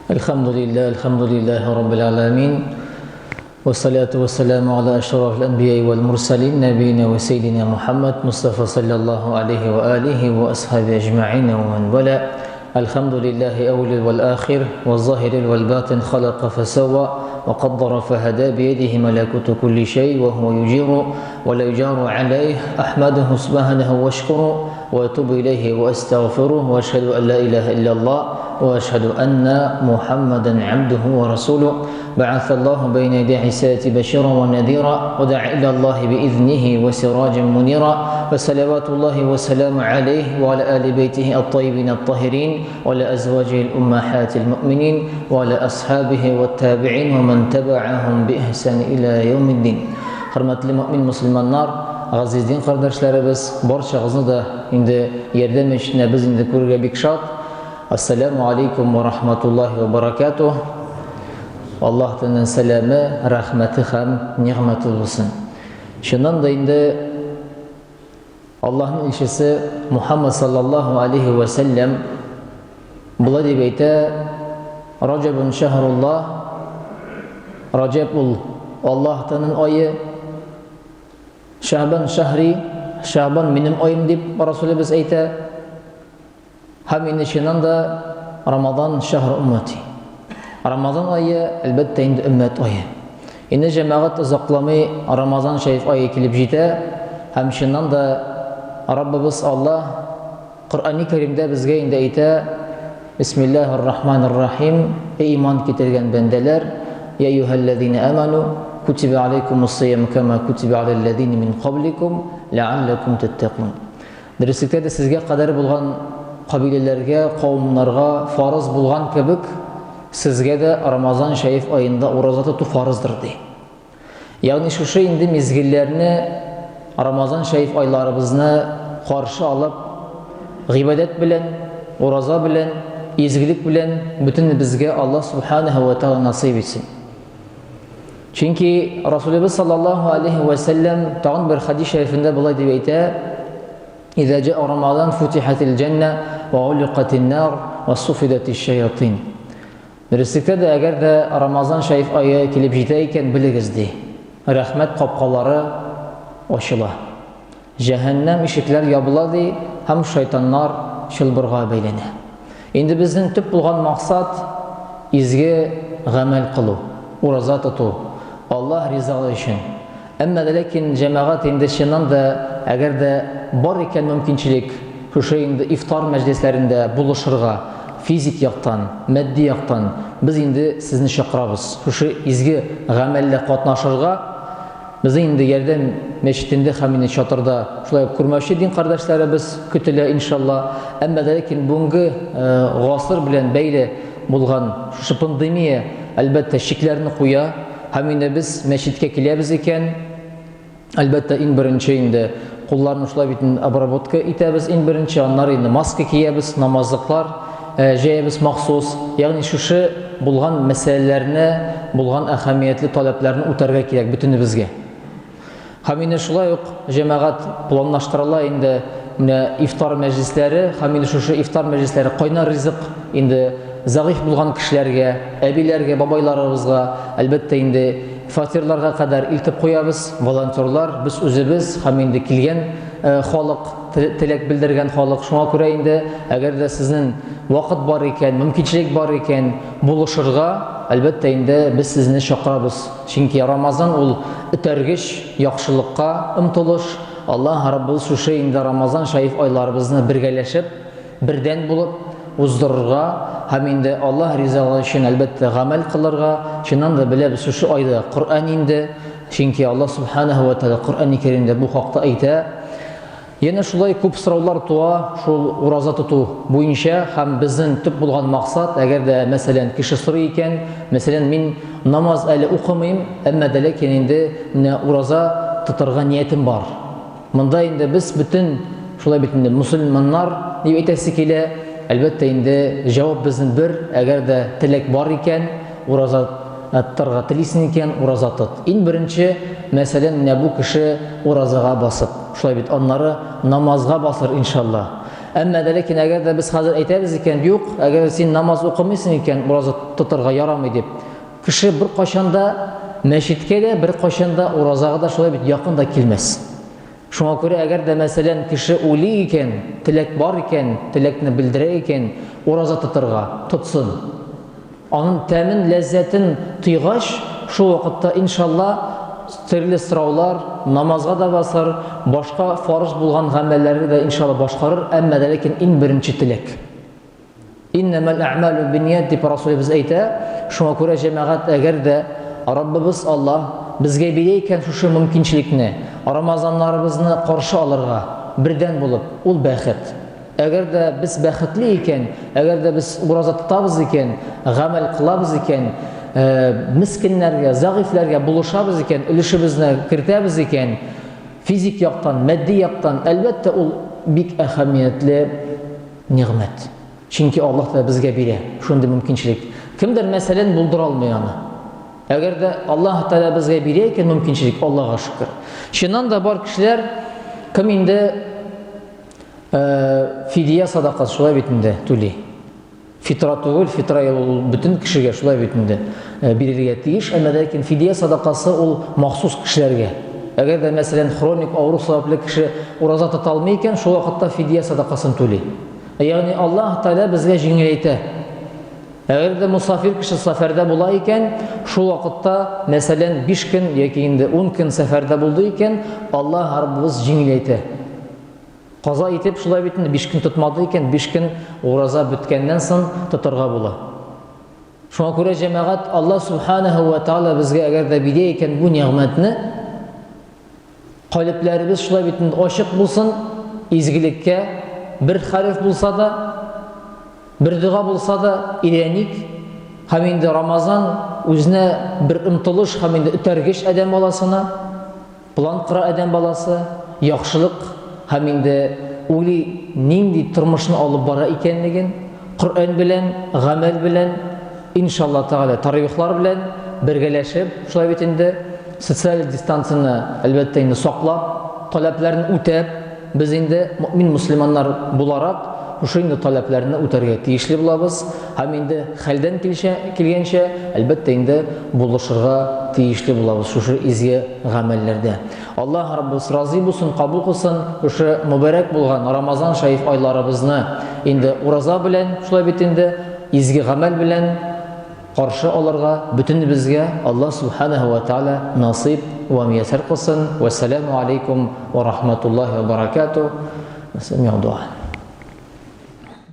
الحمد لله رب العالمين والصلاة والسلام على أشرف الأنبياء والمرسلين نبينا وسيدنا محمد مصطفى صلى الله عليه وآله وأصحابه أجمعين ومن والاه. الحمد لله أول والآخر والظاهر والباطن خلق فسوى وقدر فهدى بيده ملكوت كل شيء وهو يجير ولا يجار عليه. أحمده سبحانه واشكره وأتوب إليه وأستغفره وأشهد أن لا إله إلا الله وأشهد أن محمدا عبده ورسوله بعث الله بين يدي عيسى بشيرا ونذيرا ودعا إلى الله بإذنه وسراجا منيرا. فصلوات الله وسلامه عليه وعلى آل بيته الطيبين الطاهرين وعلى أزواجه الأمهات المؤمنين وعلى أصحابه والتابعين ومن تبعهم بإحسان إلى يوم الدين. Hörmətli mümin müsəlmanlar, əziz din qardaşlarımız, barchağızı da indi yerdə məşqinə biz indi görürə bik şad. Assalamu aleykum ve rahmetullahi ve barakatuh. Allah'tan selamı, rahmeti hem ni'meti olsun. Şundan da indi Allah'ın elçisi Muhammed sallallahu aleyhi ve sellem bula deb ayta: Racabun şehrullah, Racab ul Allah'tanın ayı, Şaban şehri, Şaban benim ayım deb Rasulullah ayta. Hem indi şundan da Ramazan şehri ümmeti. Ramazan ayı elbette indi ümmet ayı. İndi cemaat uzaklamı Ramazan şerif ayı kelip jite. Hem şundan da Rabbimiz Allah Kur'an-ı Kerim'de bizge indi ayta: Bismillahirrahmanirrahim. Ey iman getirgen bendeler, ya eyyuhellezine amanu kutibe aleykumus-siyam kema kutibe alellezine min qablikum leallekum tettekun. Derslikte de sizge kadar bulgan kabilelerge, kavimlerge farz bulgan kebik sizge de Ramazan şerif ayında oruza tutu farzdır dey. Yani şu indi mezgillerini Ramazan şerif aylarımızını karşı alıp gıybet bilen, oruza bilen, izgilik bilen bütün bizge Allah subhanahu ve taala nasip etsin. Çünkü Resulullah sallallahu aleyhi ve sellem tağın bir hadis şerifinde bulay deb ayta: İza ca'a Ramazan futihatil cennet ve uliqatin nar ve sufidatil şeyatin. Derslikte de eğer de Ramazan şerif ayı kelip jiteyken biligiz dey. Rahmet kapkaları açıla. Cehennem ışıklar yapıla dey, hem şeytanlar çılbırğa beylene. Indi bizden tüp bulgan maksat izgi gamel kılı, urazat tutu, Allah rizalı için. Ama lakin cemaat indi şundan da eğer de var iken mümkünçilik şu indi iftar meclislerinde buluşurga, fizik yaktan, maddi yaktan biz indi sizni çakırabız. Şu izgi gamelle katnaşırga biz indi yerden meşitinde hamini çatırda şulay kurmaşı din kardeşlerimiz kütüle inşallah. Ama lakin bungi gasır bilen beyle bulgan şu pandemiye elbette şiklerini koya. Hamine biz meşitke kilemiz iken elbette in birinci indi kullarını şulay bitin abrabotka itemiz in birinci anlar indi maske kiyemiz namazlıklar jeyemiz mahsus. Yani şu bulgan meselelerine bulgan ahamiyetli taleplerini utarga kirek bütünü bizge. Hamine şulay yok cemaat planlaştırıla indi iftar meclisleri, hamine şu iftar meclisleri kaynar rızık indi zayıf bulgan kişilerge, ebilerge, babaylarımızga elbette indi fatirlarga kadar iltip koyabız, volontörler, biz özümüz haminde kilgen halk, tilek bildirgen halk şuna göre indi eğer de sizin vakit var iken, mümkünçilik var iken buluşurga elbette indi biz sizni çakırabız. Çünkü Ramazan ol tergiş, yaxşılıkka ımtılış. Allah Rabbimiz şu indi Ramazan şerif aylarımızını birgeleşip, birden bulup uzdururga, hem indi Allah rizalığı için elbette gamel kılırga. Şundan da bile biz şu ayda Kur'an indi. Çünkü Allah subhanahu ve taala Kur'an-ı Kerim'de bu hakta ayta. Yine şulay köp sıravlar tuğa, şul uraza tutu boyunca hem bizden tüp bulgan maksat eğer de mesela kişi soru iken mesela min namaz eli okumayım ama lakin indi uraza tutarga niyetim var. Mında indi biz bütün şulay bitinde Müslümanlar deb aytası kile elbette indi cevap bizden bir eğer de tilek var iken uraza tutarga tilisin iken uraza tut. İn birinci mesela bu kişi urazaga basıp şulay bit onları namazga basır inşallah. Әмма дә ләкин әгәр дә без хәзер әйтәбез икән, юк, әгәр син намаз укымыйсың икән, ураза тотарга ярамый дип. Кеше бер кашанда мәчеткә дә, бер кашанда уразага да шулай бит якын да килмәс. Шуңа күрә әгәр дә мәсәлән кеше уйлый икән, теләк бар икән, теләкне белдерә икән, ураза тотарга, тотсын. Аның тәмен, ләззәтен тойгач, шул вакытта иншалла төрле сораулар, намазга да басар, башка фарыз булган гамәлләрне дә иншалла башкарыр, әмма дә ләкин иң беренче теләк. Иннамал аъмалу бинният дип Расулыбыз әйтә. Шуңа күрә җәмәгать, әгәр дә Раббыбыз Аллаһ безгә бирә икән шушы мөмкинчелекне, Рамазаннарыбызны каршы алырга бердән булып, ул бәхет. Әгәр дә без бәхетле икән, әгәр дә без ураза тотабыз икән, гамәл кылабыз икән, мискиннәргә, зәгыйфләргә булышабыз икән, өлешебезне кертәбез икән, физик яктан, матди яктан, әлбәттә ул бик әһәмиятле нигъмәт. Чөнки Аллаһ та безгә бирә шундый мөмкинчелек. Кемдер мәсәлән булдыра алмый аны. Әгәр дә Аллаһ Тәала безгә бирә икән мөмкинчелек, Аллаһка шөкер. Шуннан да бар кешеләр кем инде фидия садакасы шулай бит инде түли. Фитра түгел, фитра ул бөтен кешегә шулай бит инде бирергә тиеш, әмма ләкин фидия садакасы ул махсус кешеләргә. Әгәр дә мәсәлән хроник авыру сәбәпле кеше ураза тота алмый икән, шул вакытта фидия садакасын түли. Ягъни Аллаһ Тәала безгә җиңеләйтә. Әгәр дә мусафир кеше сәфәрдә була икән, шул вакытта мәсәлән 5 көн яки инде 10 көн сәфәрдә булды икән, Аллаһ Раббыбыз җиңеләйтә. Каза итеп шулай бит 5 көн тотмады икән, 5 көн ураза беткәннән соң тотарга була. Шуңа күрә җәмәгать, Аллаһ Субханаһу ва Тәала безгә әгәр дә бирә икән бу нигъмәтне, калепләребез шулай бит ачык булсын, изгилеккә бер хәреф булса да, бер дуга булса да ирәник, һәм инде Рамазан үзенә бер ымтылыш, һәм инде үтәргеч адәм баласына, план кыра адәм баласы, яхшылык, һәм инде уйлый нинди тормышны алып бара икәнлеген, Коръән белән, гамәл белән, иншалла Тәгалә тарихлар белән бергәләшеп, шулай бит инде социаль дистанцияны әлбәттә инде саклап, таләпләрне үтәп, без инде мөмин мөселманнар буларак шушы инде таләпләрне үтәргә тиешле булабыз, һәм инде хәлдән килгәнчә әлбәттә инде булышырга тиешле булабыз шушы изге гамәлләрдә. Аллаһ Раббыбыз разый булсын, кабул кылсын шушы мөбарәк булган Рамазан шәриф айларыбызны инде ураза белән, шулай бит инде изге гамәл белән каршы алырга бөтенебезгә Аллаһ Субханаһу ва Тәала насип ва мияссәр кылсын. Вассаламу алейкум ва рахматуллаһи ва баракатуһ. Насми'у дуа.